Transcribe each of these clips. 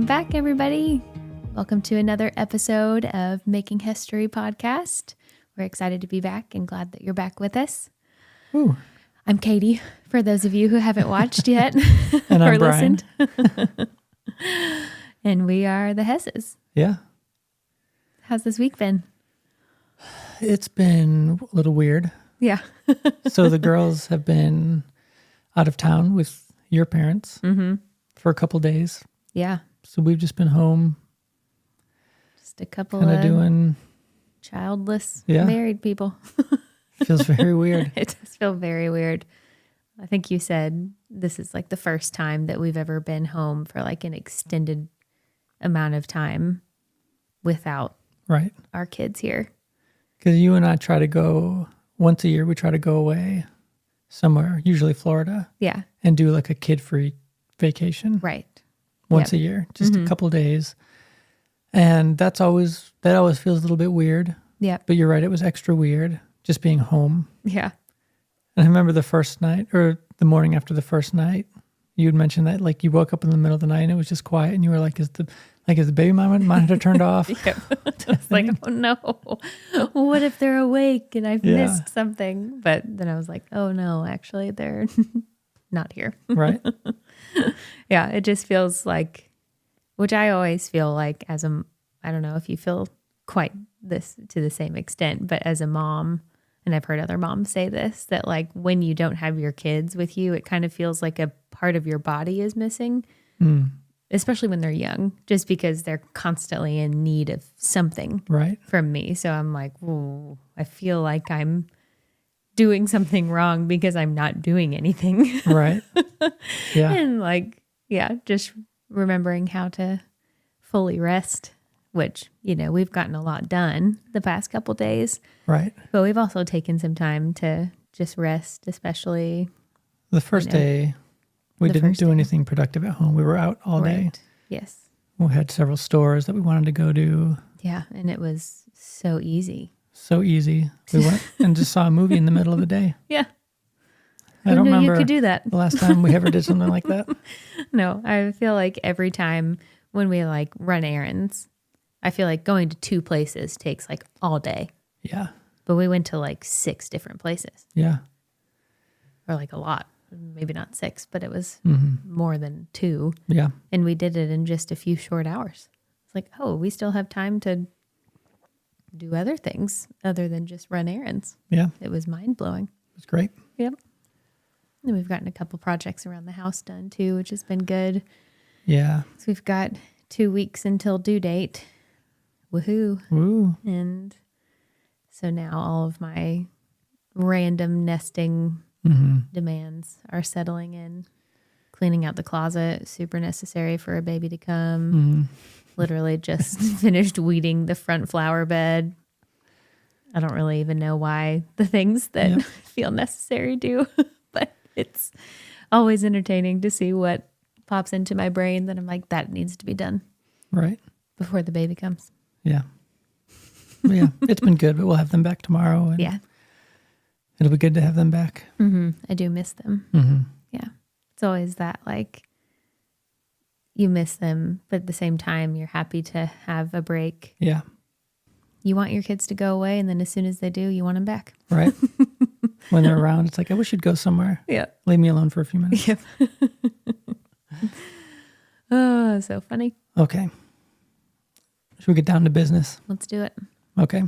back, everybody. Welcome to another episode of Making History podcast. We're excited to be back and glad that you're back with us. Ooh. I'm Katie, for those of you who haven't watched yet And or I'm Brian. listened. And we are the Hesses. Yeah. How's this week been? It's been a little weird. Yeah. So the girls have been out of town with your parents for a couple days. Yeah. So we've just been home. Just a couple Kind of of doing... childless Yeah. married people. Feels very weird. It does feel very weird. I think you said this is like the first time that we've ever been home for like an extended amount of time without Right. our kids here. Because you and I try to go, once a year, we try to go away somewhere, usually Florida, Yeah. and do like a kid-free vacation Right. once Yep. a year, just a couple days. And that always feels a little bit weird. Yeah. But you're right, it was extra weird just being home. Yeah. And I remember the first night, or the morning after the first night, you had mentioned that like you woke up in the middle of the night and it was just quiet, and you were like, is the baby monitor turned off? Yep. It's like, oh no, what if they're awake and I've missed something? But then I was like, oh no, actually they're not here. Right. Yeah. It just feels like, which I always feel like I don't know if you feel quite this to the same extent, but as a mom, and I've heard other moms say this, that like when you don't have your kids with you, it kind of feels like a part of your body is missing, especially when they're young, just because they're constantly in need of something Right. from me. So I'm like, ooh, I feel like I'm doing something wrong because I'm not doing anything. Right. Yeah. And like, yeah, just remembering how to fully rest, which, you know, we've gotten a lot done the past couple days, Right. but we've also taken some time to just rest, especially The first day, we The didn't first do day. anything productive at home. We were out all day. Right. Yes. We had several stores that we wanted to go to. Yeah. And it was so easy. So easy. We went and just saw a movie in the middle of the day. Yeah. I Who don't knew remember you could do that? the last time we ever did something like that. No, I feel like every time when we like run errands, I feel like going to two places takes like all day. Yeah. But we went to like 6 different places, Yeah. or like a lot. Maybe not 6, but it was more than 2. Yeah. And we did it in just a few short hours. It's like, oh, we still have time to do other things other than just run errands. Yeah. It was mind blowing. It was great. Yep. And we've gotten a couple projects around the house done too, which has been good. Yeah. So we've got 2 weeks until due date. Woohoo. Woo. And so now all of my random nesting demands are settling in. Cleaning out the closet, super necessary for a baby to come. Literally just finished weeding the front flower bed. I don't really even know why the things that feel necessary do, but it's always entertaining to see what pops into my brain that I'm like, that needs to be done Right. before the baby comes. Yeah. But yeah. It's been good, but we'll have them back tomorrow. And Yeah. it'll be good to have them back. I do miss them. Mm-hmm. Yeah. It's always that like you miss them, but at the same time, you're happy to have a break. Yeah. You want your kids to go away, and then as soon as they do, you want them back. Right. When they're around, it's like, I wish you'd go somewhere. Yeah. Leave me alone for a few minutes. Yep. Oh, so funny. Okay. Should we get down to business? Let's do it. Okay.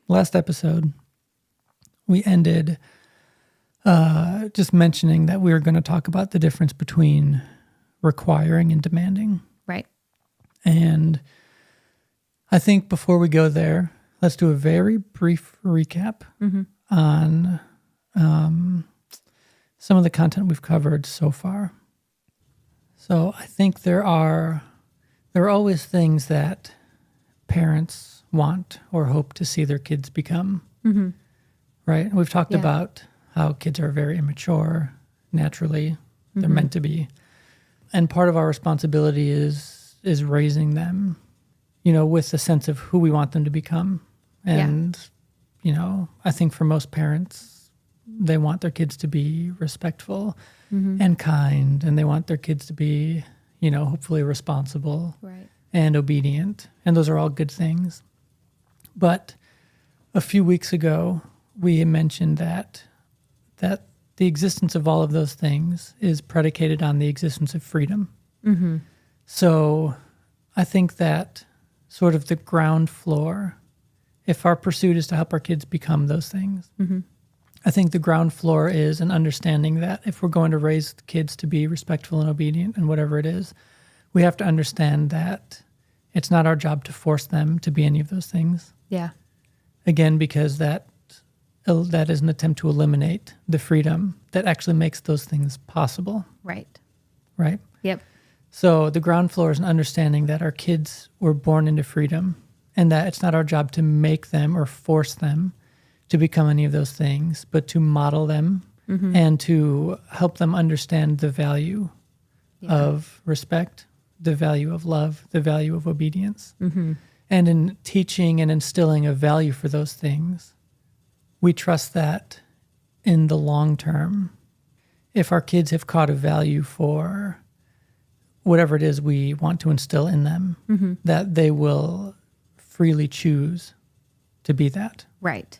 Last episode, we ended just mentioning that we were going to talk about the difference between requiring and demanding. Right. And I think before we go there, let's do a very brief recap on some of the content we've covered so far. So I think there are always things that parents want or hope to see their kids become, right? We've talked about how kids are very immature naturally. They're meant to be. And part of our responsibility is raising them, you know, with a sense of who we want them to become. And, you know, I think for most parents, they want their kids to be respectful and kind, and they want their kids to be, hopefully responsible Right. and obedient. And those are all good things. But a few weeks ago, we mentioned that the existence of all of those things is predicated on the existence of freedom. Mm-hmm. So I think that sort of the ground floor, if our pursuit is to help our kids become those things, Mm-hmm. I think the ground floor is an understanding that if we're going to raise kids to be respectful and obedient and whatever it is, we have to understand that it's not our job to force them to be any of those things. Yeah. Again, because that is an attempt to eliminate the freedom that actually makes those things possible, Right. right? Yep. So the ground floor is an understanding that our kids were born into freedom and that it's not our job to make them or force them to become any of those things, but to model them Mm-hmm. and to help them understand the value of respect, the value of love, the value of obedience. Mm-hmm. And in teaching and instilling a value for those things, we trust that in the long term, if our kids have caught a value for whatever it is we want to instill in them, Mm-hmm. that they will freely choose to be that. Right.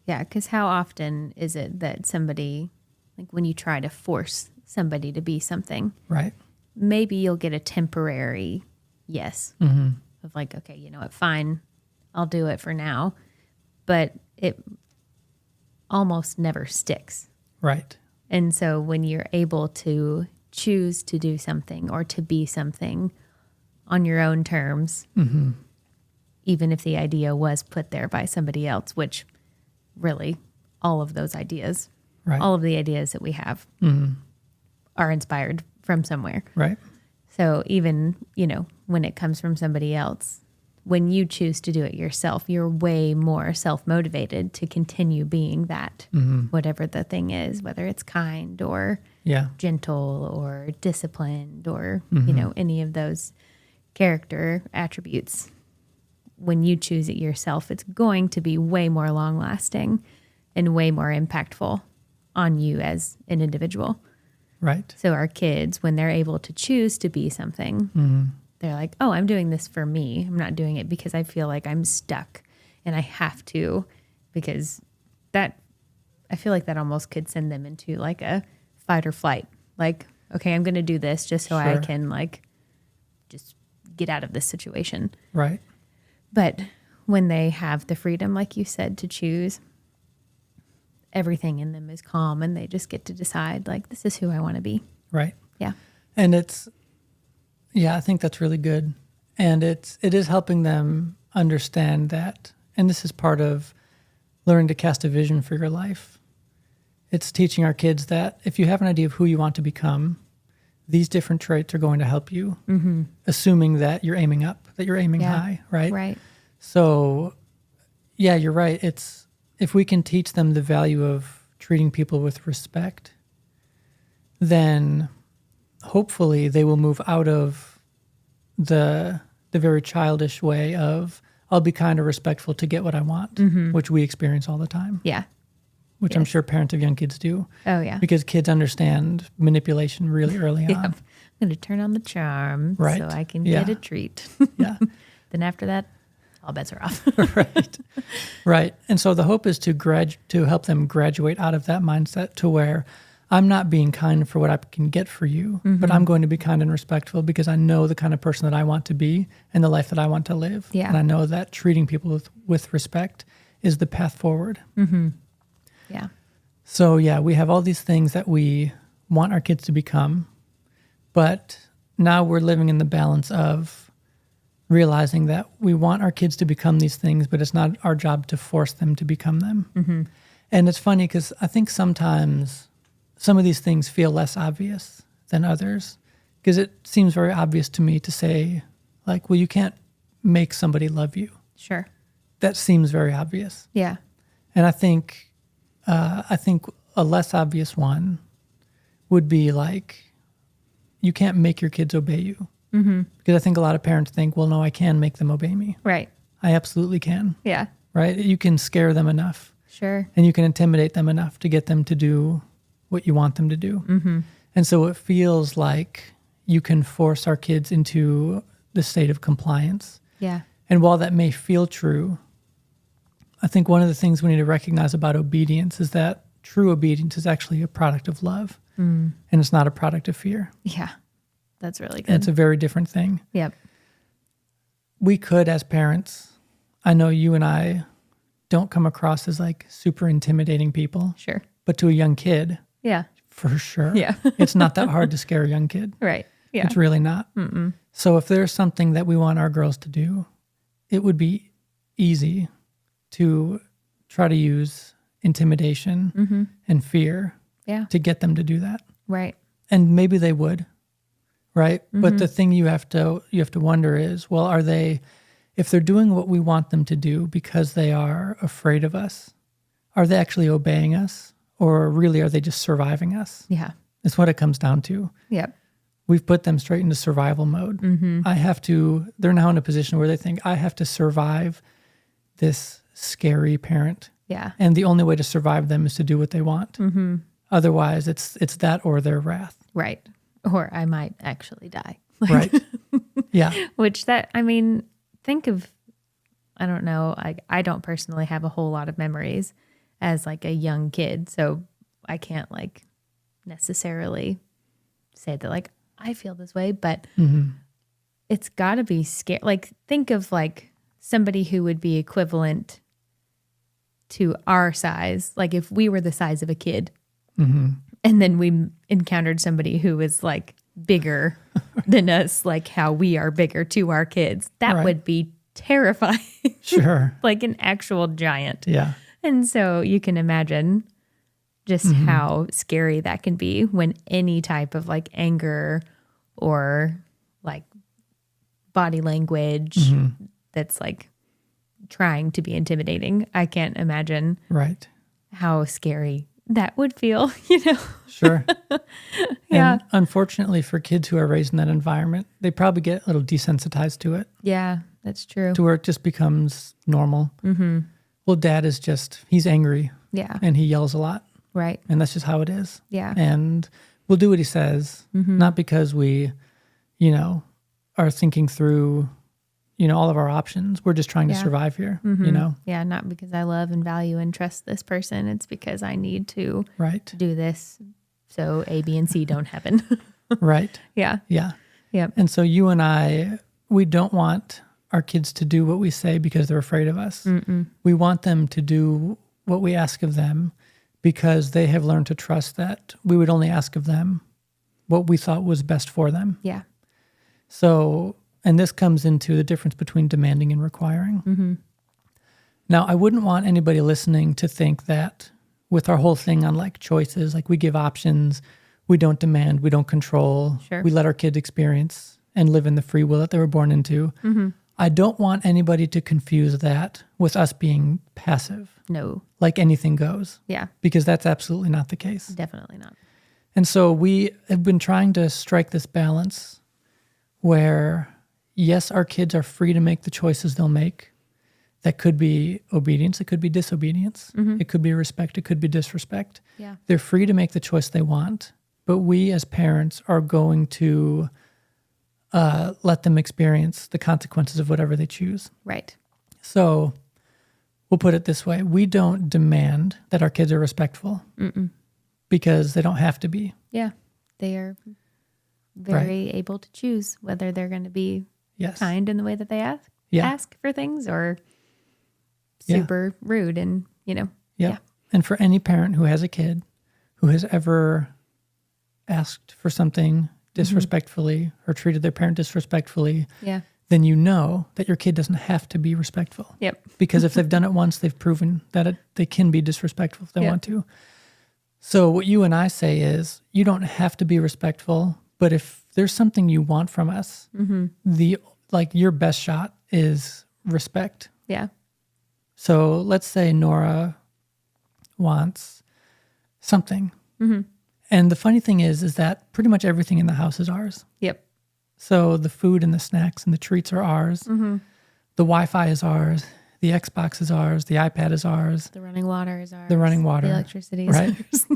Yeah, because how often is it that somebody, like when you try to force somebody to be something, Right. maybe you'll get a temporary yes Mm-hmm. of like, okay, you know what, fine, I'll do it for now. But it almost never sticks. Right. And so when you're able to choose to do something or to be something on your own terms, Mm-hmm. even if the idea was put there by somebody else, which really all of those ideas, Right. all of the ideas that we have Mm-hmm. are inspired from somewhere. Right. So even, when it comes from somebody else, when you choose to do it yourself, you're way more self-motivated to continue being that, Mm-hmm. whatever the thing is, whether it's kind or Yeah. gentle or disciplined or, Mhm. any of those character attributes. When you choose it yourself, it's going to be way more long lasting and way more impactful on you as an individual. Right. So our kids, when they're able to choose to be something, Mm-hmm. they're like, oh, I'm doing this for me. I'm not doing it because I feel like I'm stuck and I have to, because I feel like that almost could send them into like a fight or flight. Like, okay, I'm going to do this just so I Sure. can just get out of this situation. Right. But when they have the freedom, like you said, to choose, everything in them is calm and they just get to decide, like, this is who I want to be. Right. Yeah. And I think that's really good. And it is helping them understand that, and this is part of learning to cast a vision for your life. It's teaching our kids that if you have an idea of who you want to become, these different traits are going to help you, Mm-hmm. assuming that you're aiming up, that you're aiming Yeah. high, right? Right. So, yeah, you're right. It's if we can teach them the value of treating people with respect, then hopefully they will move out of the very childish way of I'll be kind or respectful to get what I want, Mm-hmm. which we experience all the time, Yeah. which I'm Yes. sure parents of young kids do, Oh, yeah. because kids understand manipulation really early Yeah. on. I'm going to turn on the charm Right. so I can Yeah. get a treat. Yeah. Then after that, all bets are off. Right. Right. And so the hope is to help them graduate out of that mindset to where I'm not being kind for what I can get for you, but I'm going to be kind and respectful because I know the kind of person that I want to be and the life that I want to live. Yeah. And I know that treating people with respect is the path forward. Mm-hmm. Yeah. So yeah, we have all these things that we want our kids to become, but now we're living in the balance of realizing that we want our kids to become these things, but it's not our job to force them to become them. Mm-hmm. And it's funny because I think sometimes some of these things feel less obvious than others, because it seems very obvious to me to say, like, well, you can't make somebody love you. Sure. That seems very obvious. Yeah. And I think a less obvious one would be like, you can't make your kids obey you. Mm-hmm. Because I think a lot of parents think, well, no, I can make them obey me. Right. I absolutely can, Yeah. right? You can scare them enough Sure. and you can intimidate them enough to get them to do what you want them to do. Mm-hmm. And so it feels like you can force our kids into the state of compliance. Yeah. And while that may feel true, I think one of the things we need to recognize about obedience is that true obedience is actually a product of love, and it's not a product of fear. Yeah. That's really good. And it's a very different thing. Yep. We could, as parents, I know you and I don't come across as like super intimidating people, Sure. but to a young kid, Yeah. for sure. Yeah. It's not that hard to scare a young kid. Right. Yeah. It's really not. Mm-mm. So if there's something that we want our girls to do, it would be easy to try to use intimidation and fear Yeah. to get them to do that. Right. And maybe they would, right? But the thing you have to wonder is, well, are they, if they're doing what we want them to do because they are afraid of us, are they actually obeying us, or really are they just surviving us? Yeah. That's what it comes down to. Yep. We've put them straight into survival mode. They're now in a position where they think, I have to survive this scary parent. Yeah. And the only way to survive them is to do what they want. Otherwise, it's that or their wrath. Right. Or I might actually die. Right. Yeah. Which think of, I don't know, I don't personally have a whole lot of memories as like a young kid. So I can't like necessarily say that like I feel this way, but it's got to be scary. Like think of like somebody who would be equivalent to our size. Like if we were the size of a kid and then we encountered somebody who was like bigger than us, like how we are bigger to our kids, that Right. would be terrifying. Sure. Like an actual giant. Yeah. And so you can imagine just how scary that can be when any type of like anger or like body language that's like trying to be intimidating. I can't imagine Right. how scary that would feel, you know? Sure. Yeah. And unfortunately for kids who are raised in that environment, they probably get a little desensitized to it, Yeah, that's true. to where it just becomes normal. Well, dad is he's angry Yeah, and he yells a lot, right. and that's just how it is. Yeah. And we'll do what he says, not because we, are thinking through, all of our options. We're just trying to Yeah. survive here, Yeah, not because I love and value and trust this person. It's because I need to Right. do this so A, B, and C don't happen. Right. Yeah. Yeah. Yep. And so you and I, we don't want our kids to do what we say because they're afraid of us. We want them to do what we ask of them because they have learned to trust that we would only ask of them what we thought was best for them. Yeah. So, and this comes into the difference between demanding and requiring. Now, I wouldn't want anybody listening to think that with our whole thing on like choices, like we give options, we don't demand, we don't control, Sure. we let our kids experience and live in the free will that they were born into. I don't want anybody to confuse that with us being passive, No. like anything goes, Yeah. because that's absolutely not the case. Definitely not. And so we have been trying to strike this balance where, yes, our kids are free to make the choices they'll make. That could be obedience. It could be disobedience. It could be respect. It could be disrespect. Yeah. They're free to make the choice they want, but we as parents are going to let them experience the consequences of whatever they choose. Right. So we'll put it this way. We don't demand that our kids are respectful because they don't have to be. Yeah. They are very able to choose whether they're going to be Yes. kind in the way that they Yeah. ask for things or Yeah. super rude and, Yep. Yeah. And for any parent who has a kid who has ever asked for something disrespectfully or treated their parent disrespectfully, Yeah. then you know that your kid doesn't have to be respectful. Yep. Because if they've done it once, they've proven that they can be disrespectful if they Yep. want to. So what you and I say is, you don't have to be respectful, but if there's something you want from us, your best shot is respect. Yeah. So let's say Nora wants something. And the funny thing is that pretty much everything in the house is ours. Yep. So the food and the snacks and the treats are ours. The Wi-Fi is ours. The Xbox is ours. The iPad is ours. The running water is ours. The running water. The electricity is Right. ours.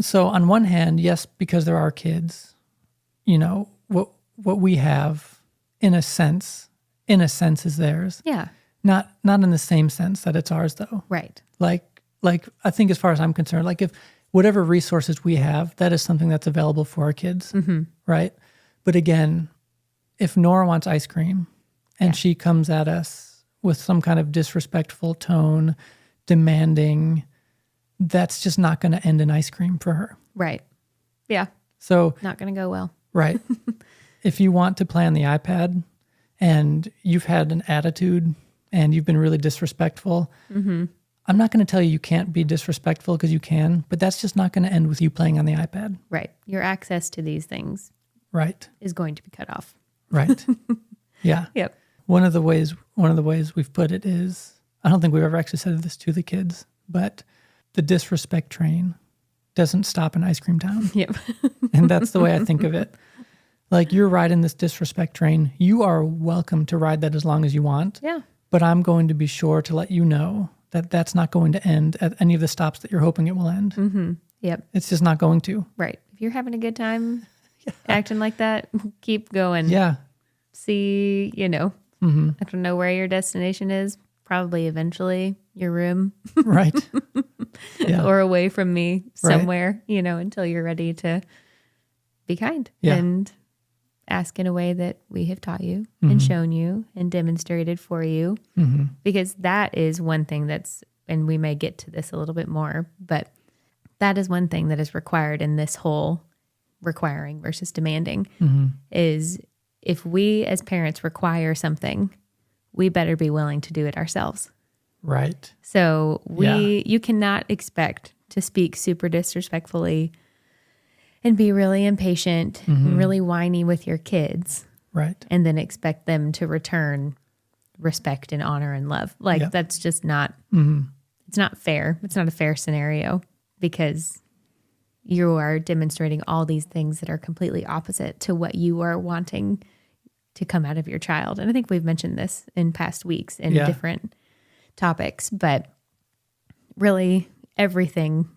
So on one hand, yes, because they're our kids, what we have in a sense is theirs. Yeah. Not in the same sense that it's ours though. Right. Like I think as far as I'm concerned, like if whatever resources we have, that is something that's available for our kids. Mm-hmm. Right. But again, if Nora wants ice cream and Yeah. she comes at us with some kind of disrespectful tone, demanding, that's just not going to end in ice cream for her. Right. Yeah. So, Not going to go well. right. If you want to play on the iPad and you've had an attitude and you've been really disrespectful, Mm-hmm. I'm not going to tell you can't be disrespectful because you can, but that's just not going to end with you playing on the iPad. Right. Your access to these things Right. is going to be cut off. Right. Yeah. Yep. One of the ways we've put it is, I don't think we've ever actually said this to the kids, but the disrespect train doesn't stop in Ice Cream Town. Yep. And that's the way I think of it. Like, you're riding this disrespect train. You are welcome to ride that as long as you want. Yeah. But I'm going to be sure to let you know that that's not going to end at any of the stops that you're hoping it will end. Mm-hmm. Yep. It's just not going to. Right. If you're having a good time acting like that, keep going. Yeah. See, Mm-hmm. I don't know where your destination is. Probably eventually your room Right. Yeah. or away from me Right. somewhere, until you're ready to be kind Yeah. and ask in a way that we have taught you Mm-hmm. and shown you and demonstrated for you. Mm-hmm. Because that is one thing and we may get to this a little bit more, but that is one thing that is required in this whole requiring versus demanding Mm-hmm. is if we as parents require something, we better be willing to do it ourselves. Right. So Yeah. you cannot expect to speak super disrespectfully and be really impatient Mm-hmm. and really whiny with your kids Right. and then expect them to return respect and honor and love. Like Yep. that's just not, Mm-hmm. it's not fair. It's not a fair scenario because you are demonstrating all these things that are completely opposite to what you are wanting to come out of your child. And I think we've mentioned this in past weeks in Yeah. different topics, but really everything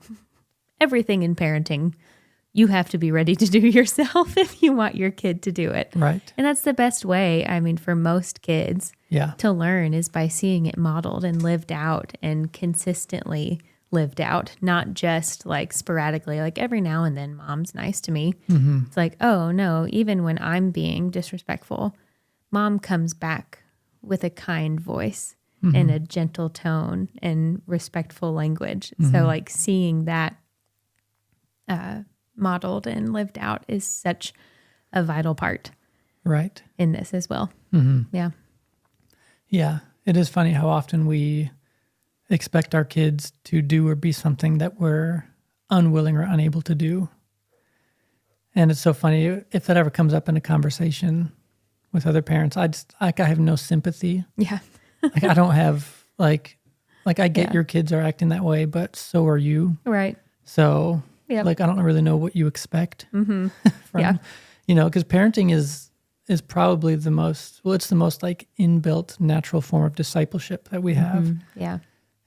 in parenting, you have to be ready to do yourself if you want your kid to do it. Right. And that's the best way, for most kids Yeah. to learn is by seeing it modeled and lived out and consistently lived out, not just like sporadically, like every now and then mom's nice to me. Mm-hmm. It's like, oh no, even when I'm being disrespectful, mom comes back with a kind voice Mm-hmm. and a gentle tone and respectful language. Mm-hmm. So like seeing that modeled and lived out is such a vital part Right. in this as well. Mm-hmm. Yeah. Yeah. It is funny how often we expect our kids to do or be something that we're unwilling or unable to do. And it's so funny if that ever comes up in a conversation with other parents, I have no sympathy. Yeah. Like, I don't have like I get Yeah. your kids are acting that way, but so are you. Right. So Yep. like, I don't really know what you expect Mm-hmm. from, Yeah. because parenting is probably the most like inbuilt natural form of discipleship that we have. Mm-hmm. Yeah.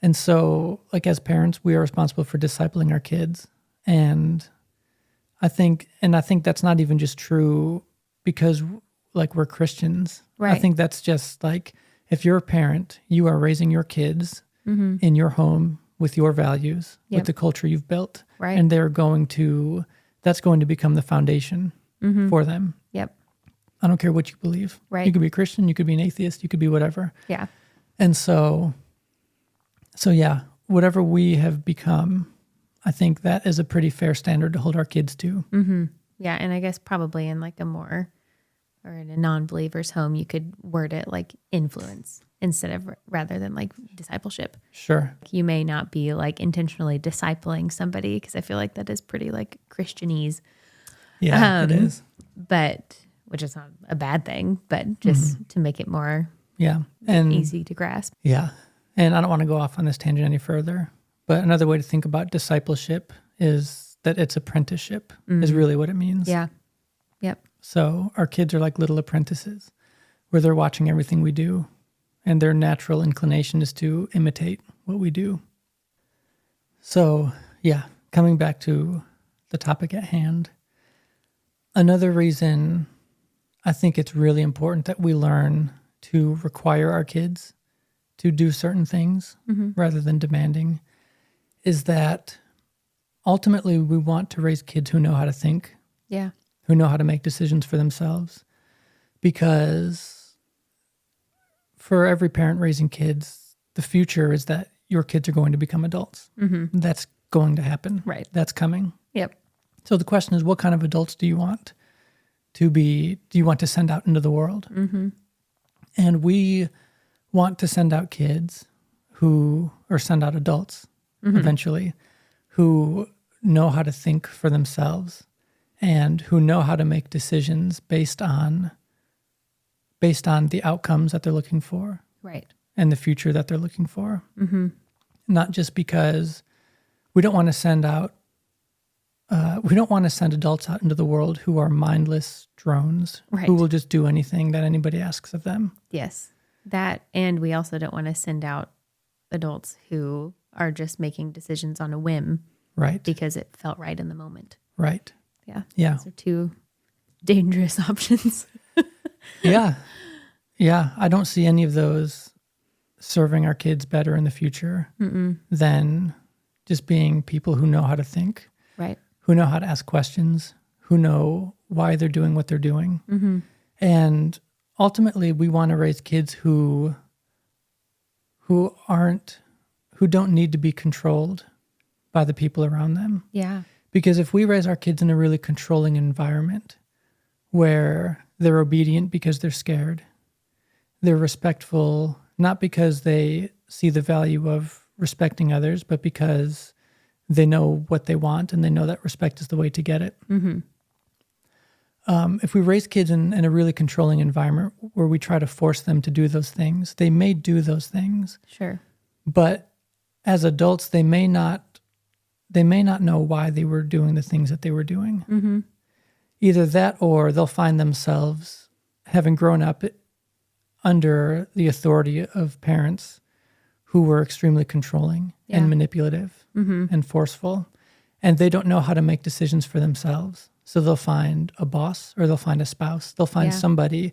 And so, like, as parents, we are responsible for discipling our kids. And I think that's not even just true because, like, we're Christians. Right. I think that's just like, if you're a parent, you are raising your kids Mm-hmm. in your home with your values, Yep. with the culture you've built. Right. And that's going to become the foundation Mm-hmm. for them. Yep. I don't care what you believe. Right. You could be a Christian, you could be an atheist, you could be whatever. Yeah. And so yeah, whatever we have become, I think that is a pretty fair standard to hold our kids to. Mm-hmm. Yeah. And I guess probably in like in a non-believer's home, you could word it like influence rather than like discipleship. Sure. You may not be like intentionally discipling somebody because I feel like that is pretty like Christianese, Yeah, it is. but which is not a bad thing, but just to make it more Yeah. And easy to grasp. yeah. And I don't want to go off on this tangent any further, but another way to think about discipleship is that it's apprenticeship is really what it means. Yeah. Yep. So our kids are like little apprentices where they're watching everything we do, and their natural inclination is to imitate what we do. So, yeah, coming back to the topic at hand, another reason I think it's really important that we learn to require our kids to do certain things rather than demanding, is that ultimately we want to raise kids who know how to think, who know how to make decisions for themselves. Because for every parent raising kids, the future is that your kids are going to become adults. That's going to happen. Right. That's coming. Yep. So the question is, what kind of adults do you want to be? Do you want to send out into the world? And we want to send out kids or send out adults eventually, who know how to think for themselves and who know how to make decisions based on the outcomes that they're looking for. Right. And the future that they're looking for. Not just because we don't want to send adults out into the world who are mindless drones, who will just do anything that anybody asks of them. Yes. That, and we also don't want to send out adults who are just making decisions on a whim. Right. Because it felt right in the moment. Right. Yeah. Yeah. Those are two dangerous options. Yeah. I don't see any of those serving our kids better in the future than just being people who know how to think, right? Who know how to ask questions, who know why they're doing what they're doing. And ultimately, we want to raise kids who don't need to be controlled by the people around them. Yeah. Because if we raise our kids in a really controlling environment where they're obedient because they're scared, they're respectful, not because they see the value of respecting others, but because they know what they want and they know that respect is the way to get it. If we raise kids in a really controlling environment where we try to force them to do those things, they may do those things. Sure. But as adults, they may not know why they were doing the things that they were doing. Either that, or they'll find themselves having grown up under the authority of parents who were extremely controlling and manipulative and forceful, and they don't know how to make decisions for themselves. So they'll find a boss, or they'll find a spouse. They'll find somebody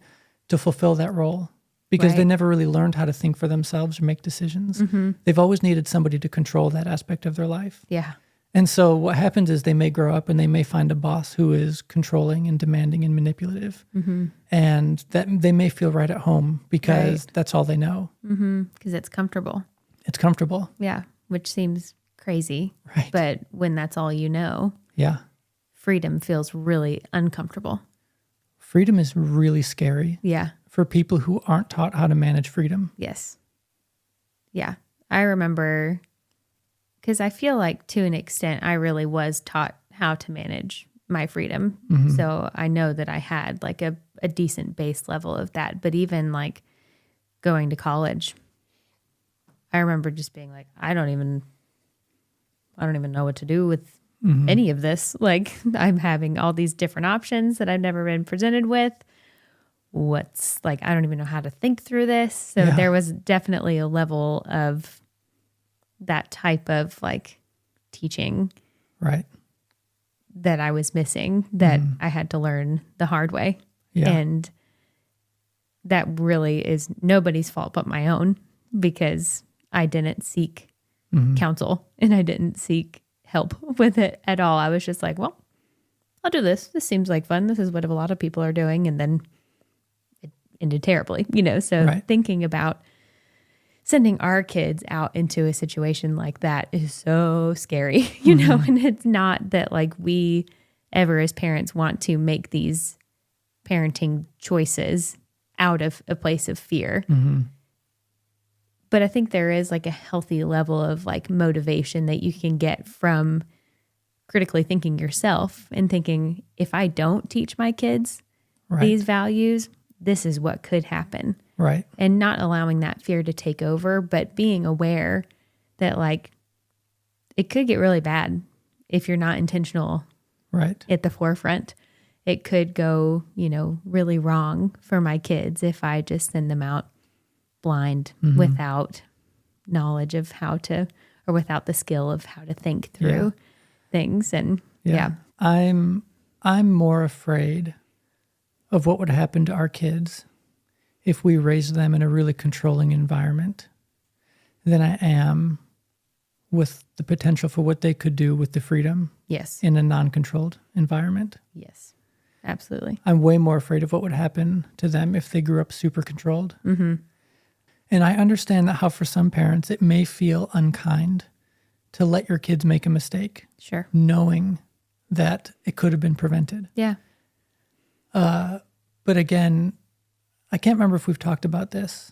to fulfill that role because they never really learned how to think for themselves or make decisions. They've always needed somebody to control that aspect of their life. Yeah. And so what happens is they may grow up and they may find a boss who is controlling and demanding and manipulative. And that they may feel right at home because that's all they know. Because it's comfortable. It's comfortable. Yeah. Which seems crazy. Right. But when that's all you know, freedom feels really uncomfortable. Freedom is really scary. Yeah. For people who aren't taught how to manage freedom. Yes. Yeah. I remember, because I feel like to an extent, I really was taught how to manage my freedom. So I know that I had like a decent base level of that. But even like going to college, I remember just being like, I don't even know what to do with any of this. Like, I'm having all these different options that I've never been presented with. I don't even know how to think through this. So there was definitely a level of that type of like teaching that I was missing, that I had to learn the hard way. And that really is nobody's fault but my own, because I didn't seek counsel and I didn't seek help with it at all. I was just like, well, I'll do this. This seems like fun. This is what a lot of people are doing. And then it ended terribly, So thinking about sending our kids out into a situation like that is so scary, and it's not that like we ever as parents want to make these parenting choices out of a place of fear. But I think there is like a healthy level of like motivation that you can get from critically thinking yourself and thinking, if I don't teach my kids these values, this is what could happen. Right. And not allowing that fear to take over, but being aware that like it could get really bad if you're not intentional at the forefront. It could go, really wrong for my kids if I just send them out blind without knowledge of how to, or without the skill of how to think through things. And I'm more afraid of what would happen to our kids if we raised them in a really controlling environment than I am with the potential for what they could do with the freedom Yes. in a non-controlled environment. Yes. Absolutely. I'm way more afraid of what would happen to them if they grew up super controlled. Mm-hmm. And I understand that how for some parents it may feel unkind to let your kids make a mistake, Sure. knowing that it could have been prevented. Yeah. But again, I can't remember if we've talked about this,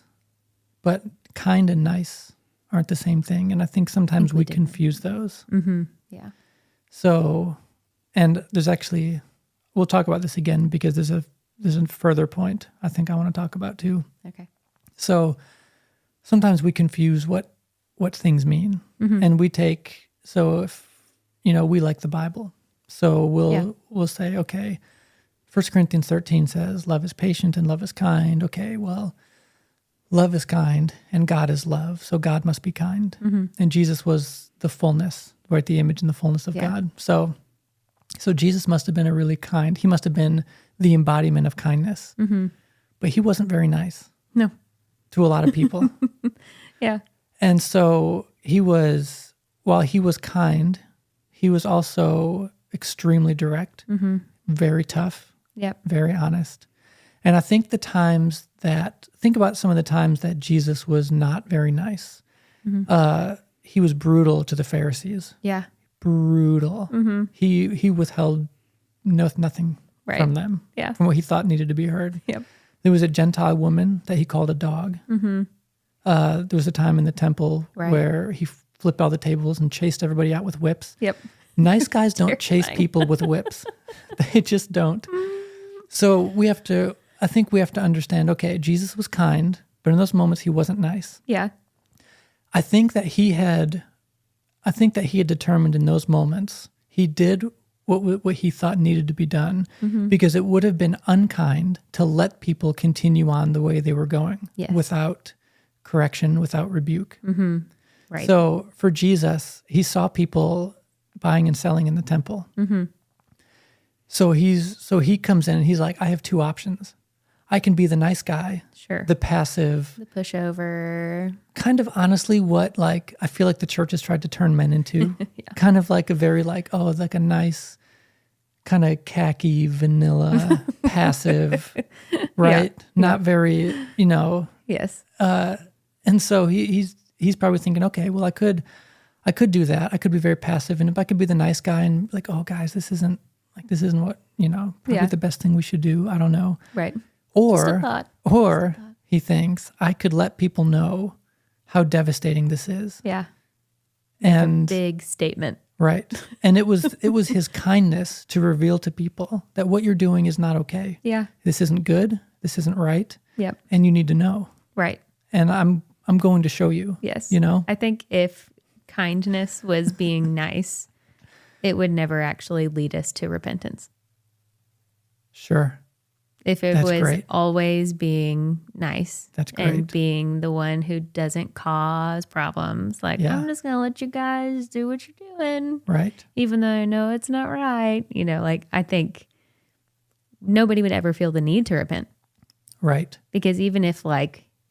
but kind and nice aren't the same thing. And I think sometimes we confuse those. Mm-hmm. Yeah. So, and there's actually, we'll talk about this again because there's a further point I think I want to talk about too. Okay. So sometimes we confuse what things mean. Mm-hmm. And we take, so if, we like the Bible. So we'll say, okay, 1 Corinthians 13 says, love is patient and love is kind. Okay, well, love is kind and God is love. So God must be kind. Mm-hmm. And Jesus was the fullness, right? The image and the fullness of God. So Jesus must have been a really kind, he must have been the embodiment of kindness. Mm-hmm. But he wasn't very nice. No. To a lot of people. Yeah. And so while he was kind, he was also extremely direct, Mm-hmm. very tough, Yep. very honest. And I think think about some of the times that Jesus was not very nice. Mm-hmm. He was brutal to the Pharisees, Yeah. brutal. Mm-hmm. He withheld nothing Right. from them, Yeah. from what he thought needed to be heard. Yep. There was a Gentile woman that he called a dog. Mm-hmm. There was a time in the temple Right. where he flipped all the tables and chased everybody out with whips. Yep. Nice guys don't chase Terrifying. people with whips. They just don't. So I think we have to understand, okay, Jesus was kind, but in those moments he wasn't nice. Yeah. I think that he had determined in those moments, he did what he thought needed to be done, Mm-hmm. because it would have been unkind to let people continue on the way they were going without correction, without rebuke. Mm-hmm. Right. So for Jesus, he saw people buying and selling in the temple. Mm-hmm. So he comes in and he's like, I have two options. I can be the nice guy, Sure. the passive, The pushover. kind of honestly what I feel like the church has tried to turn men into. Kind of like a very like a nice kind of khaki vanilla passive, right? Yeah. Not very, Yes. and so he's probably thinking, okay, well I could do that. I could be very passive, and if I could be the nice guy and like, oh guys, this isn't what, probably the best thing we should do. I don't know. Right. Just a thought. Or he thinks I could let people know how devastating this is. Yeah. And Big statement. right. And it was his kindness to reveal to people that what you're doing is not okay. Yeah. This isn't good. This isn't right. Yep. And you need to know. Right. And I'm going to show you. Yes. I think if kindness was being nice, it would never actually lead us to repentance. Sure. If it That's was great. always being nice That's great. and being the one who doesn't cause problems, like, Yeah. I'm just going to let you guys do what you're doing, Right. even though I know it's not right. I think nobody would ever feel the need to repent, Right. because even if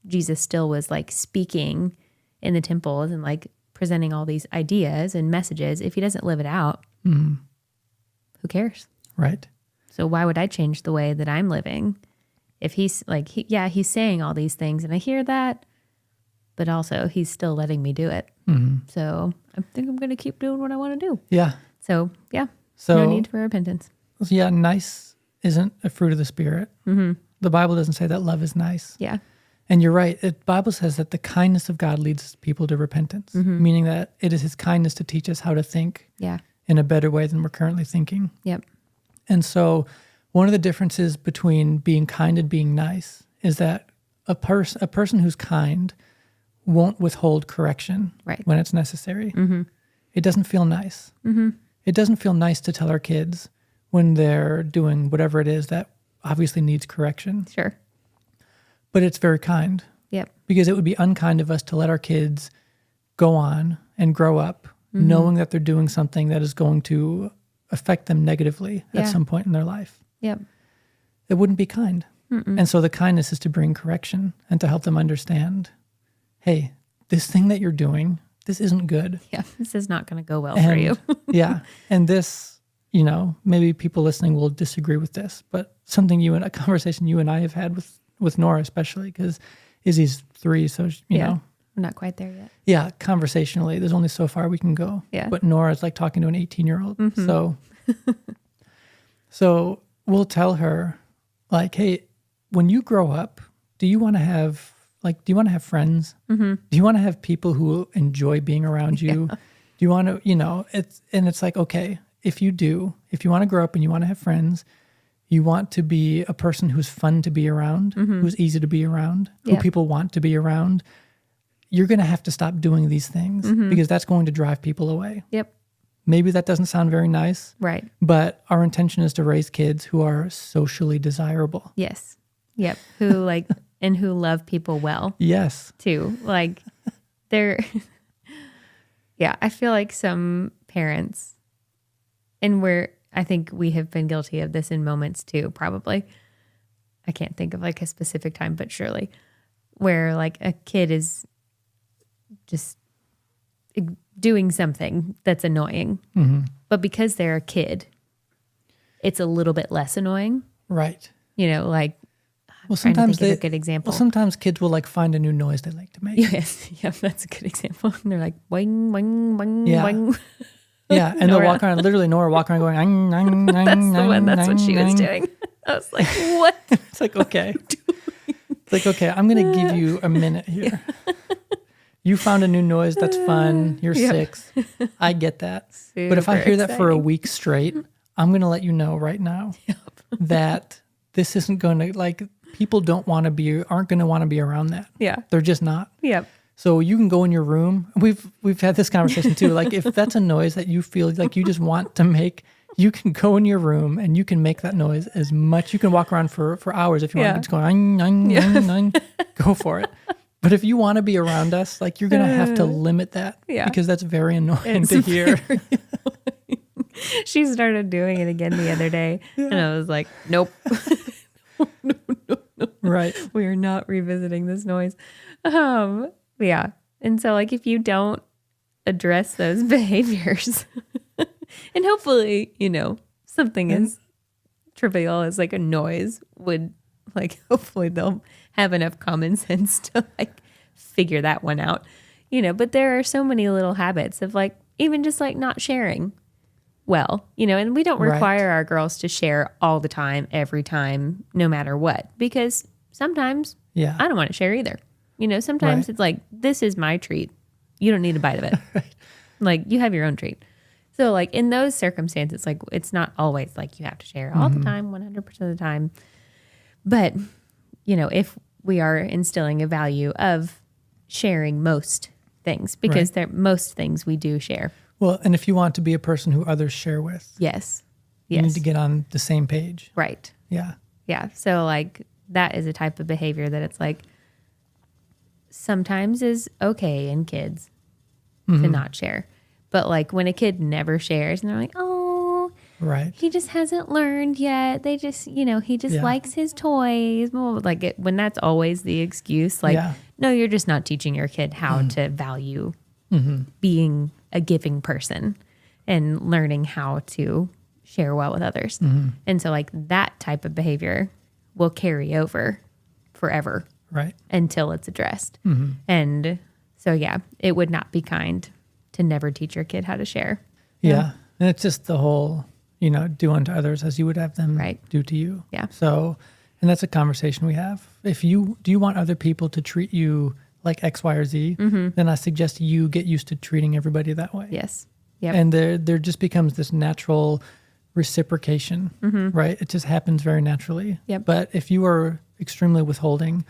Jesus still was speaking in the temples and presenting all these ideas and messages, if he doesn't live it out, who cares? Right. So why would I change the way that I'm living if he's he's saying all these things and I hear that, but also he's still letting me do it. Mm-hmm. So I think I'm going to keep doing what I want to do. Yeah. So yeah, So no need for repentance. yeah, nice isn't a fruit of the Spirit. Mm-hmm. The Bible doesn't say that love is nice. Yeah. And you're right. The Bible says that the kindness of God leads people to repentance, meaning that it is his kindness to teach us how to think Yeah. in a better way than we're currently thinking. Yep. And so one of the differences between being kind and being nice is that a person who's kind won't withhold correction Right. when it's necessary. Mm-hmm. It doesn't feel nice. Mm-hmm. It doesn't feel nice to tell our kids when they're doing whatever it is that obviously needs correction. Sure. But it's very kind, Yep. because it would be unkind of us to let our kids go on and grow up knowing that they're doing something that is going to affect them negatively Yeah. at some point in their life. Yep. that wouldn't be kind. And so the kindness is to bring correction and to help them understand, hey, this thing that you're doing, this isn't good. Yeah, this is not going to go well for you. Yeah. And this, maybe people listening will disagree with this, but a conversation you and I have had with Nora, especially because Izzy's 3. So, you know. We're not quite there yet. Yeah. Conversationally, there's only so far we can go. Yeah. But Nora's like talking to an 18-year-old. So we'll tell her like, hey, when you grow up, do you want to have friends? Do you want to have people who enjoy being around you? Do you want to, it's like, okay, if you want to grow up and you want to have friends, you want to be a person who's fun to be around, who's easy to be around, who people want to be around, you're going to have to stop doing these things because that's going to drive people away. Yep. Maybe that doesn't sound very nice. Right. But our intention is to raise kids who are socially desirable. Yes. Yep. Who and who love people well. Yes. Too. I feel like some parents, and I think we have been guilty of this in moments too, probably. I can't think of like a specific time, but surely, where like a kid is just doing something that's annoying. But because they're a kid, it's a little bit less annoying. Right. Well, sometimes think of a good example. Well, sometimes kids will like find a new noise they like to make. Yes, yeah, that's a good example. And they're like, wing, wing, wing, wing. Yeah, and they'll walk around. Literally, Nora walk around going, ang, ang, that's ang, the one. That's ang, what she was ang. doing. I was like, what? It's like, okay. It's like, okay, I'm going to give you a minute here. You found a new noise. That's fun. You're 6. I get that. But if I hear that for a week straight, I'm going to let you know right now that this isn't going to, like, people aren't going to want to be around that. Yeah. They're just not. Yep. So you can go in your room. We've had this conversation too. Like if that's a noise that you feel like you just want to make, you can go in your room and you can make that noise as much. You can walk around for hours if you want to just go, go for it. But if you want to be around us, like you're going to have to limit that because that's very annoying to hear. She started doing it again the other day and I was like, nope. No. Right. We are not revisiting this noise. Yeah. And so like if you don't address those behaviors and hopefully, something as trivial as like a noise would like, hopefully they'll have enough common sense to like figure that one out, but there are so many little habits of like, even just like not sharing well, and we don't require our girls to share all the time, every time, no matter what, because sometimes I don't want to share either. Sometimes it's like, this is my treat. You don't need a bite of it. Like you have your own treat. So like in those circumstances, like it's not always like you have to share all the time, 100% of the time. But, if we are instilling a value of sharing most things, because most things we do share. Well, and if you want to be a person who others share with. Yes. You need to get on the same page. Right. Yeah. Yeah. So like that is a type of behavior that it's like sometimes is okay in kids to not share. But like when a kid never shares and they're like, oh, he just hasn't learned yet. They just, he just likes his toys. Like when that's always the excuse, like, no, you're just not teaching your kid how to value being a giving person and learning how to share well with others. And so like that type of behavior will carry over forever. Right. Until it's addressed. And so, it would not be kind to never teach your kid how to share. Yeah. And it's just the whole, do unto others as you would have them do to you. Yeah. So, and that's a conversation we have. Do you want other people to treat you like X, Y, or Z, then I suggest you get used to treating everybody that way. Yes. Yep. And there just becomes this natural reciprocation, right? It just happens very naturally. Yep. But if you are extremely withholding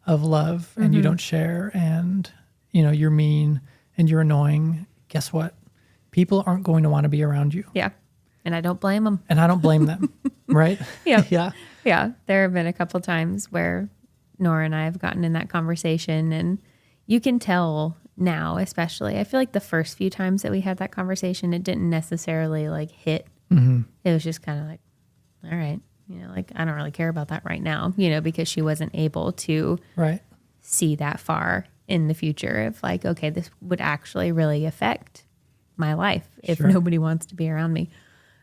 of love and you don't share and, you're mean and you're annoying, guess what? People aren't going to want to be around you. Yeah. And I don't blame them. And I don't blame them, right? Yeah. Yeah. Yeah. There have been a couple times where Nora and I have gotten in that conversation and you can tell now, especially, I feel like the first few times that we had that conversation, it didn't necessarily like hit. It was just kind of like, all right, like I don't really care about that right now, because she wasn't able to Right. see that far in the future of like, okay, this would actually really affect my life if Sure. nobody wants to be around me.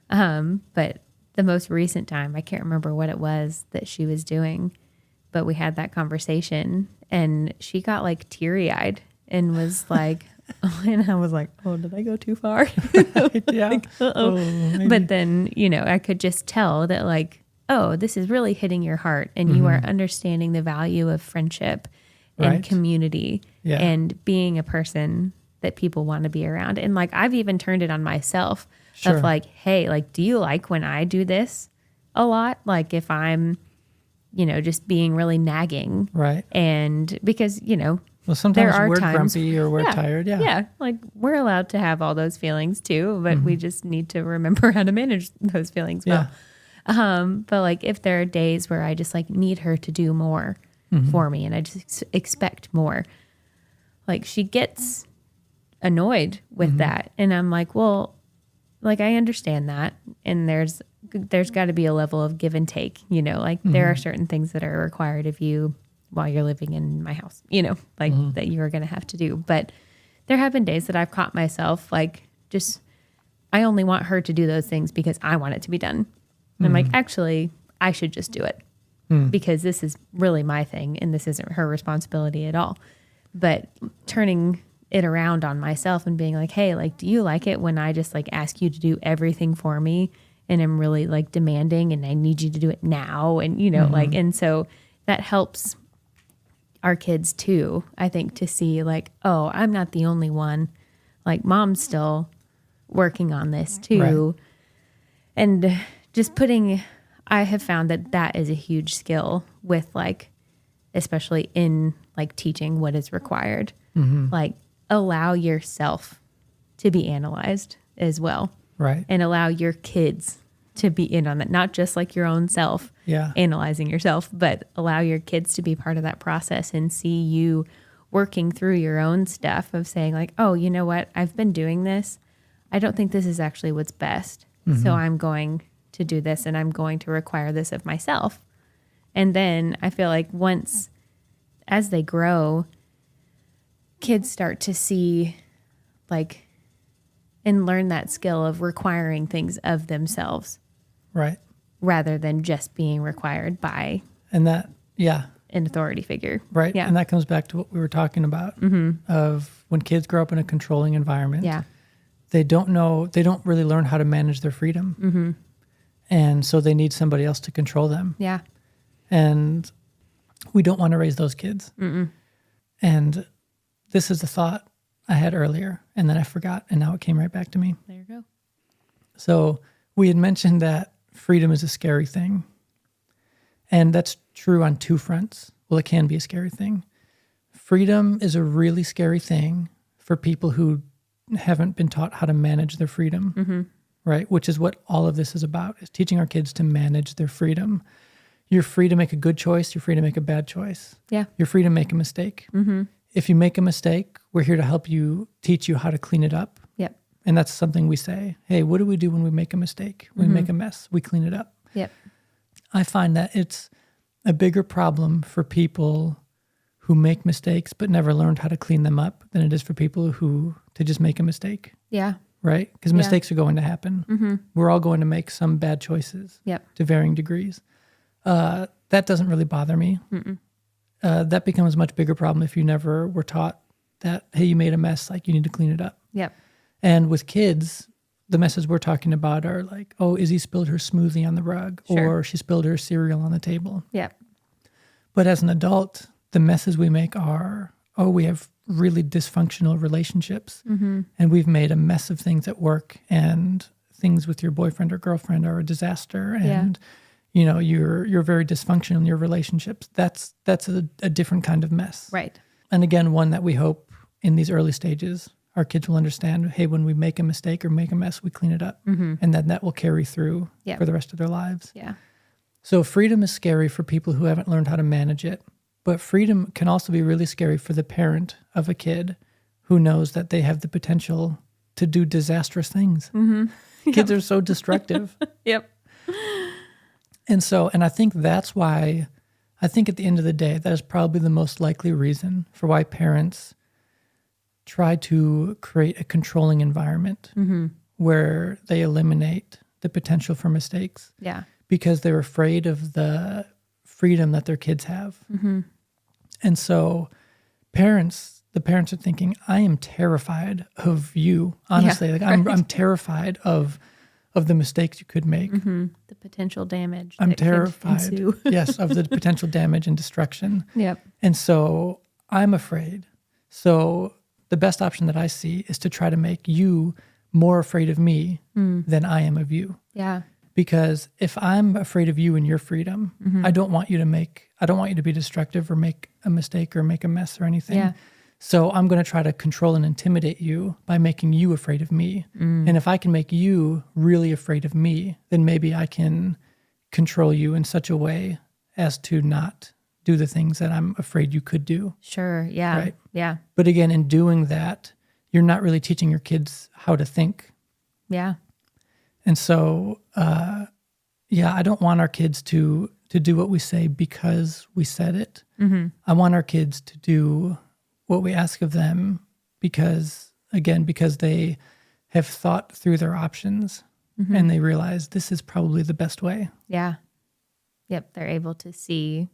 But the most recent time, I can't remember what it was that she was doing, but we had that conversation and she got like teary eyed and was like, and I was like, oh, did I go too far? Yeah. Like, uh-oh. But then, I could just tell that like, oh, this is really hitting your heart and you are understanding the value of friendship and Right. community Yeah. and being a person that people want to be around. And like, I've even turned it on myself Sure. of like, hey, like, do you like when I do this a lot? Like if I'm, just being really nagging. Right. And because, Well, there sometimes are we're times, grumpy or we're tired. Yeah. Yeah. Like we're allowed to have all those feelings too, but we just need to remember how to manage those feelings well. But like if there are days where I just like need her to do more for me and I just expect more, like she gets annoyed with that. And I'm like, well, like I understand that. And there's got to be a level of give and take, like there are certain things that are required of you while you're living in my house, like that you're going to have to do. But there have been days that I've caught myself like just, I only want her to do those things because I want it to be done. And I'm like, actually, I should just do it because this is really my thing and this isn't her responsibility at all. But turning it around on myself and being like, hey, like, do you like it when I just like ask you to do everything for me and I'm really like demanding and I need you to do it now? And, like, and so that helps our kids too, I think, to see like, oh, I'm not the only one. Like mom's still working on this too. Right. And just I have found that is a huge skill with like, especially in like teaching what is required, like allow yourself to be analyzed as well. Right. And allow your kids to be in on that, not just like your own self analyzing yourself, but allow your kids to be part of that process and see you working through your own stuff of saying like, oh, you know what? I've been doing this. I don't think this is actually what's best. So I'm going to do this and I'm going to require this of myself. And then I feel like as they grow, kids start to see like and learn that skill of requiring things of themselves. Right. Rather than just being required by an authority figure. Right. Yeah. And that comes back to what we were talking about of when kids grow up in a controlling environment. Yeah. They don't really learn how to manage their freedom. And so they need somebody else to control them. Yeah. And we don't want to raise those kids. And this is a thought I had earlier and then I forgot and now it came right back to me. There you go. So we had mentioned that freedom is a scary thing. And that's true on two fronts. Well, it can be a scary thing. Freedom is a really scary thing for people who haven't been taught how to manage their freedom, right? Which is what all of this is about, is teaching our kids to manage their freedom. You're free to make a good choice. You're free to make a bad choice. Yeah. You're free to make a mistake. If you make a mistake, we're here to help you, teach you how to clean it up. Yep. And that's something we say, hey, what do we do when we make a mistake? When we make a mess, we clean it up. Yep. I find that it's a bigger problem for people who make mistakes but never learned how to clean them up than it is for people who to just make a mistake. Yeah. Right? Because mistakes are going to happen. We're all going to make some bad choices to varying degrees. That doesn't really bother me. That becomes a much bigger problem if you never were taught that, hey, you made a mess, like you need to clean it up. Yep. And with kids, the messes we're talking about are like, oh, Izzy spilled her smoothie on the rug, or she spilled her cereal on the table. Yep. But as an adult, the messes we make are, oh, we have really dysfunctional relationships, and we've made a mess of things at work, and things with your boyfriend or girlfriend are a disaster, and you're very dysfunctional in your relationships. That's a different kind of mess, Right. And again, one that we hope in these early stages our kids will understand. Hey, when we make a mistake or make a mess, we clean it up, and then that will carry through for the rest of their lives. Yeah. So freedom is scary for people who haven't learned how to manage it. But freedom can also be really scary for the parent of a kid who knows that they have the potential to do disastrous things. Kids are so destructive. Yep. And so, and I think that's why, I think at the end of the day, that is probably the most likely reason for why parents try to create a controlling environment where they eliminate the potential for mistakes. Yeah. Because they're afraid of the freedom that their kids have. And so the parents are thinking, I am terrified of you. Honestly, like I'm terrified of the mistakes you could make. The potential damage. I'm that could terrified, ensue. yes, of the potential damage and destruction. Yep. And so I'm afraid. So the best option that I see is to try to make you more afraid of me than I am of you. Yeah. Because if I'm afraid of you and your freedom, I don't want you to be destructive or make a mistake or make a mess or anything. Yeah. So I'm going to try to control and intimidate you by making you afraid of me. And if I can make you really afraid of me, then maybe I can control you in such a way as to not do the things that I'm afraid you could do. Sure. Yeah. Right. Yeah. But again, in doing that, you're not really teaching your kids how to think. Yeah. And so, I don't want our kids to do what we say because we said it. I want our kids to do what we ask of them because they have thought through their options and they realize this is probably the best way. Yeah. Yep. They're able to see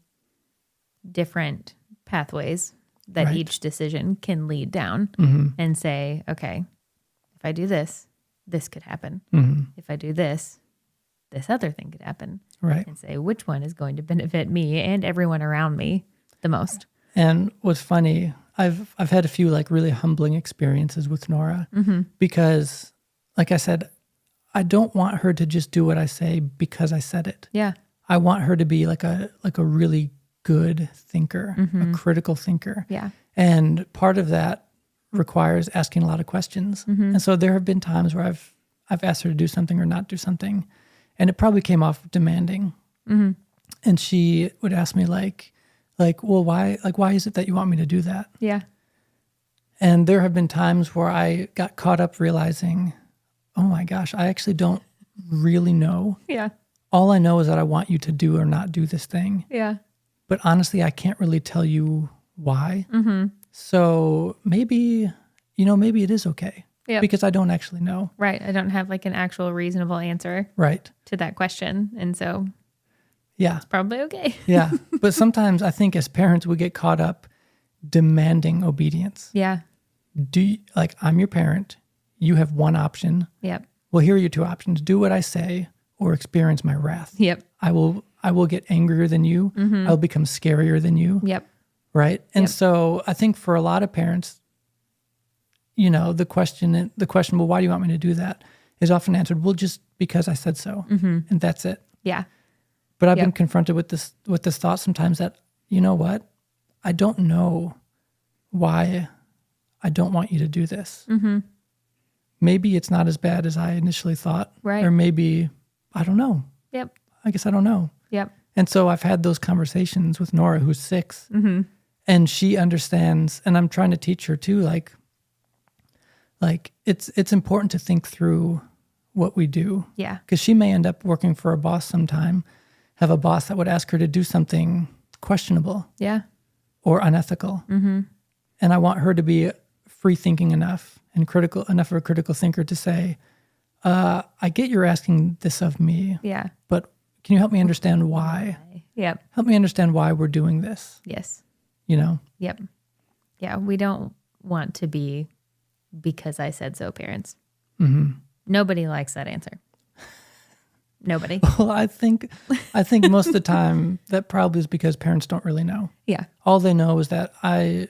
different pathways that Right. each decision can lead down and say, okay, if I do this, this could happen. If I do this, this other thing could happen. Right. And say which one is going to benefit me and everyone around me the most. And what's funny, I've had a few like really humbling experiences with Nora because, like I said, I don't want her to just do what I say because I said it. Yeah. I want her to be like a really good thinker, a critical thinker. Yeah. And part of that requires asking a lot of questions. And so there have been times where I've asked her to do something or not do something, and it probably came off demanding. And she would ask me like, well, why is it that you want me to do that? Yeah. And there have been times where I got caught up realizing, oh my gosh, I actually don't really know. Yeah. All I know is that I want you to do or not do this thing. Yeah. But honestly, I can't really tell you why. So maybe it is okay. Yep. Because I don't actually know. Right. I don't have like an actual reasonable answer Right. to that question. And so Yeah. it's probably okay. Yeah. But sometimes I think as parents, we get caught up demanding obedience. Yeah. I'm your parent. You have one option. Yep. Well, here are your two options. Do what I say or experience my wrath. Yep. I will get angrier than you. I'll become scarier than you. Yep. Right. And Yep. so I think for a lot of parents, the question, well, why do you want me to do that, is often answered, well, just because I said so. And that's it. Yeah. But I've Yep. been confronted with this thought sometimes that, you know what? I don't know why I don't want you to do this. Maybe it's not as bad as I initially thought. Right. Or maybe, I don't know. Yep. I guess I don't know. Yep. And so I've had those conversations with Nora, who's 6, and she understands, and I'm trying to teach her too, like it's important to think through what we do. Yeah. Because she may end up working for a boss sometime, have a boss that would ask her to do something questionable Yeah. or unethical. And I want her to be free thinking enough and enough of a critical thinker to say, I get you're asking this of me, Yeah. but can you help me understand why? Yep. Help me understand why we're doing this, Yes. Yep. Yeah. We don't want to be because I said so parents. Nobody likes that answer. Nobody. Well, I think most of the time that probably is because parents don't really know. Yeah. All they know is that I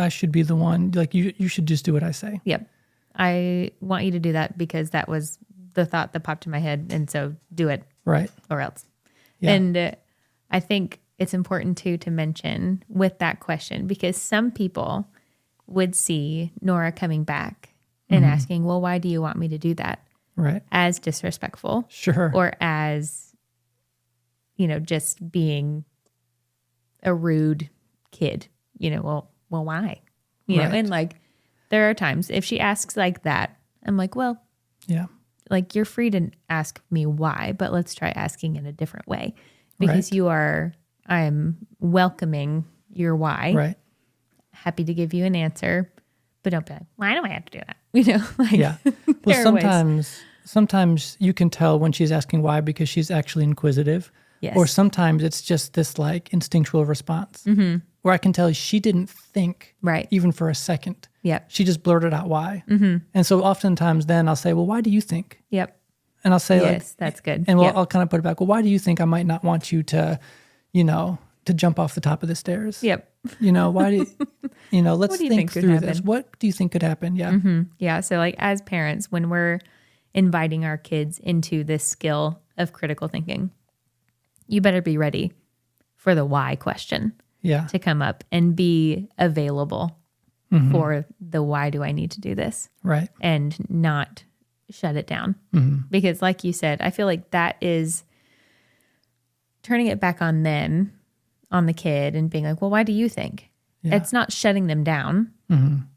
should be the one, like you should just do what I say. Yep. I want you to do that because that was the thought that popped in my head. And so do it Right. or else. Yeah. And I think it's important too to mention with that question, because some people would see Nora coming back and asking, well, why do you want me to do that? Right. As disrespectful. Sure. Or as, just being a rude kid, well, why? Right. And like, there are times if she asks like that, I'm like, well, Yeah. like, you're free to ask me why, but let's try asking in a different way, because I'm welcoming your why. Right. Happy to give you an answer, but don't be like, why do I have to do that? You know, like, Yeah. Well, sometimes you can tell when she's asking why because she's actually inquisitive. Yes. Or sometimes it's just this like instinctual response where I can tell she didn't think even for a second. Yep. She just blurted out why. And so oftentimes then I'll say, well, why do you think? Yep. And I'll say yes, that's good. And I'll kind of put it back. Well, why do you think I might not want you to, to jump off the top of the stairs? Yep. Why do let's think through this. What do you think could happen? Yeah. Yeah. So like as parents, when we're inviting our kids into this skill of critical thinking, you better be ready for the why question to come up and be available for the why do I need to do this? Right. And not shut it down. Because like you said, I feel like that is turning it back on them, on the kid, and being like, well, why do you think? Yeah. It's not shutting them down,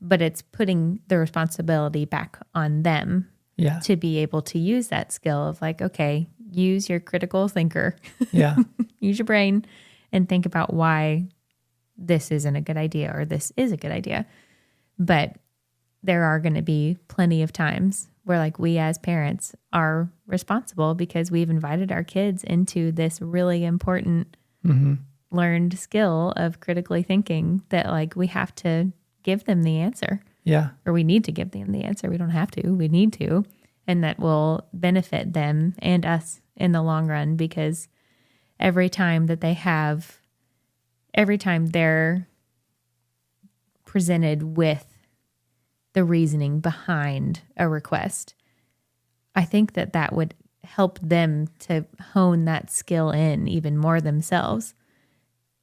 but it's putting the responsibility back on them to be able to use that skill of like, okay, use your critical thinker. Yeah. Use your brain and think about why this isn't a good idea or this is a good idea. But there are going to be plenty of times where like we as parents are responsible because we've invited our kids into this really important learned skill of critically thinking that like we have to give them the answer. Yeah. Or we need to give them the answer. We don't have to. We need to. And that will benefit them and us in the long run, because every time they're presented with the reasoning behind a request, I think that would help them to hone that skill in even more themselves.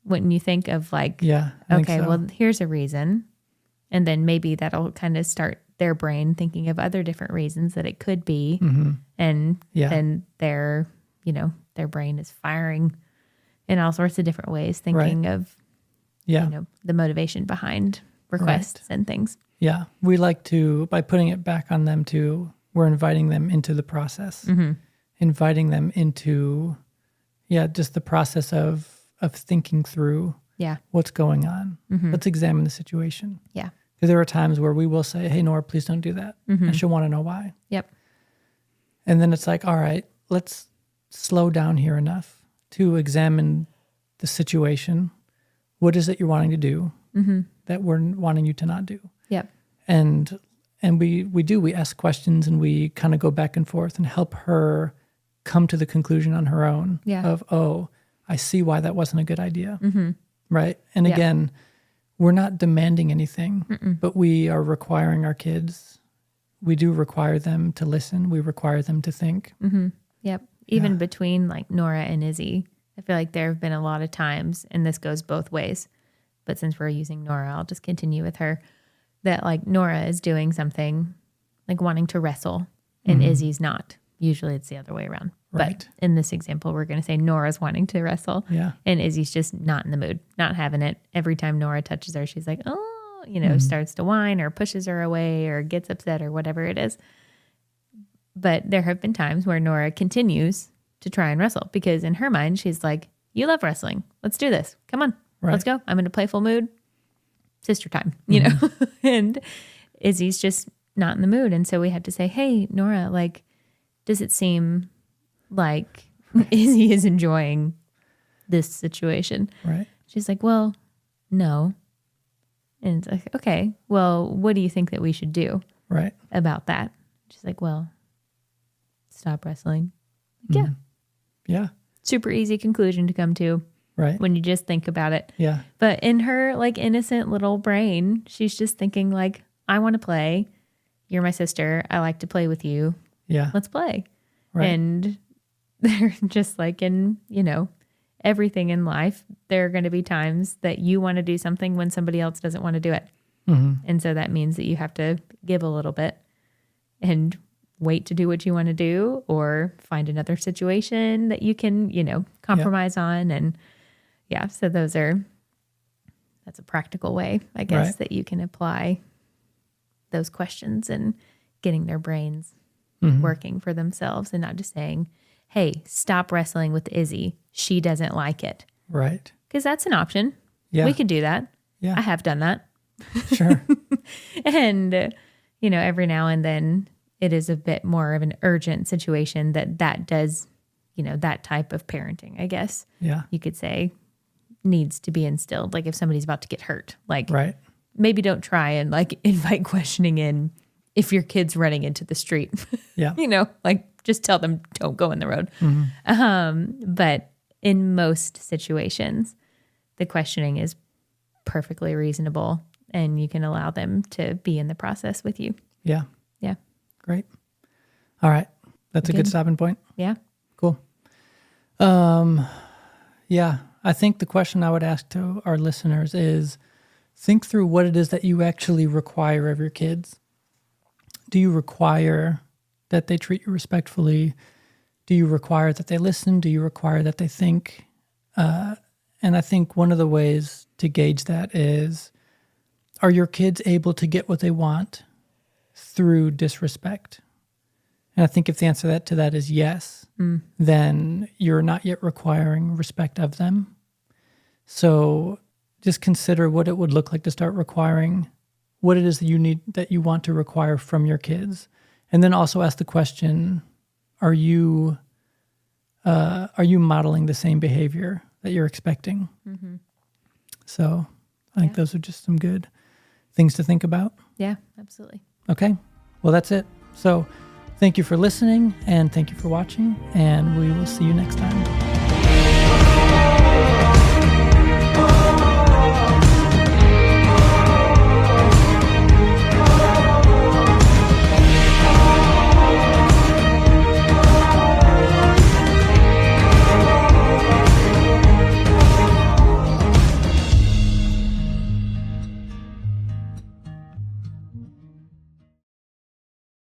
Wouldn't you think of like, okay, well, here's a reason. And then maybe that'll kind of start their brain thinking of other different reasons that it could be. And then their brain is firing in all sorts of different ways, thinking of, the motivation behind requests and things. Yeah. We like to, by putting it back on them too, we're inviting them into the process, inviting them into, just the process of thinking through what's going on. Let's examine the situation. Yeah. Because there are times where we will say, hey, Nora, please don't do that. And she'll want to know why. Yep. And then it's like, all right, let's slow down here enough to examine the situation. What is it you're wanting to do that we're wanting you to not do? Yep. And we ask questions and we kind of go back and forth and help her come to the conclusion on her own of, oh, I see why that wasn't a good idea. Right. And again, we're not demanding anything, but we are requiring our kids. We do require them to listen. We require them to think. Yep. Even between like Nora and Izzy, I feel like there have been a lot of times, and this goes both ways, but since we're using Nora, I'll just continue with her, that like Nora is doing something like wanting to wrestle and Izzy's not. Usually it's the other way around. Right. But in this example, we're going to say Nora's wanting to wrestle and Izzy's just not in the mood, not having it. Every time Nora touches her, she's like, oh, starts to whine or pushes her away or gets upset or whatever it is. But there have been times where Nora continues to try and wrestle because in her mind, she's like, you love wrestling. Let's do this. Come on. Right. Let's go. I'm in a playful mood. Sister time, and Izzy's just not in the mood. And so we had to say, hey, Nora, like, does it seem like Izzy is enjoying this situation? Right. She's like, well, no. And it's like, okay, well, what do you think that we should do about that? She's like, well, stop wrestling. Yeah. Yeah. Super easy conclusion to come to. Right. When you just think about it. Yeah. But in her like innocent little brain, she's just thinking like, I want to play. You're my sister. I like to play with you. Yeah. Let's play. Right. And they're just like in, everything in life, there are going to be times that you want to do something when somebody else doesn't want to do it. And so that means that you have to give a little bit and wait to do what you want to do or find another situation that you can, compromise on. And so that's a practical way, I guess, that you can apply those questions and getting their brains working for themselves and not just saying, hey, stop wrestling with Izzy. She doesn't like it. Right. Because that's an option. Yeah. We could do that. Yeah. I have done that. Sure. And, every now and then it is a bit more of an urgent situation that does, that type of parenting, I guess. Yeah. You could say needs to be instilled. Like if somebody's about to get hurt, like Right. maybe don't try and like invite questioning in if your kid's running into the street. Yeah. Like just tell them don't go in the road. But in most situations, the questioning is perfectly reasonable and you can allow them to be in the process with you. Yeah. Yeah. Great. All right. That's a good stopping point. Yeah. Cool. Yeah. I think the question I would ask to our listeners is think through what it is that you actually require of your kids. Do you require that they treat you respectfully? Do you require that they listen? Do you require that they think? And I think one of the ways to gauge that is, are your kids able to get what they want through disrespect? And I think if the answer to that is yes, then you're not yet requiring respect of them. So just consider what it would look like to start requiring what it is that you want to require from your kids. And then also ask the question, are you modeling the same behavior that you're expecting? Mm-hmm. So I think those are just some good things to think about. Yeah, absolutely. Okay. Well, that's it. So thank you for listening and thank you for watching, and we will see you next time.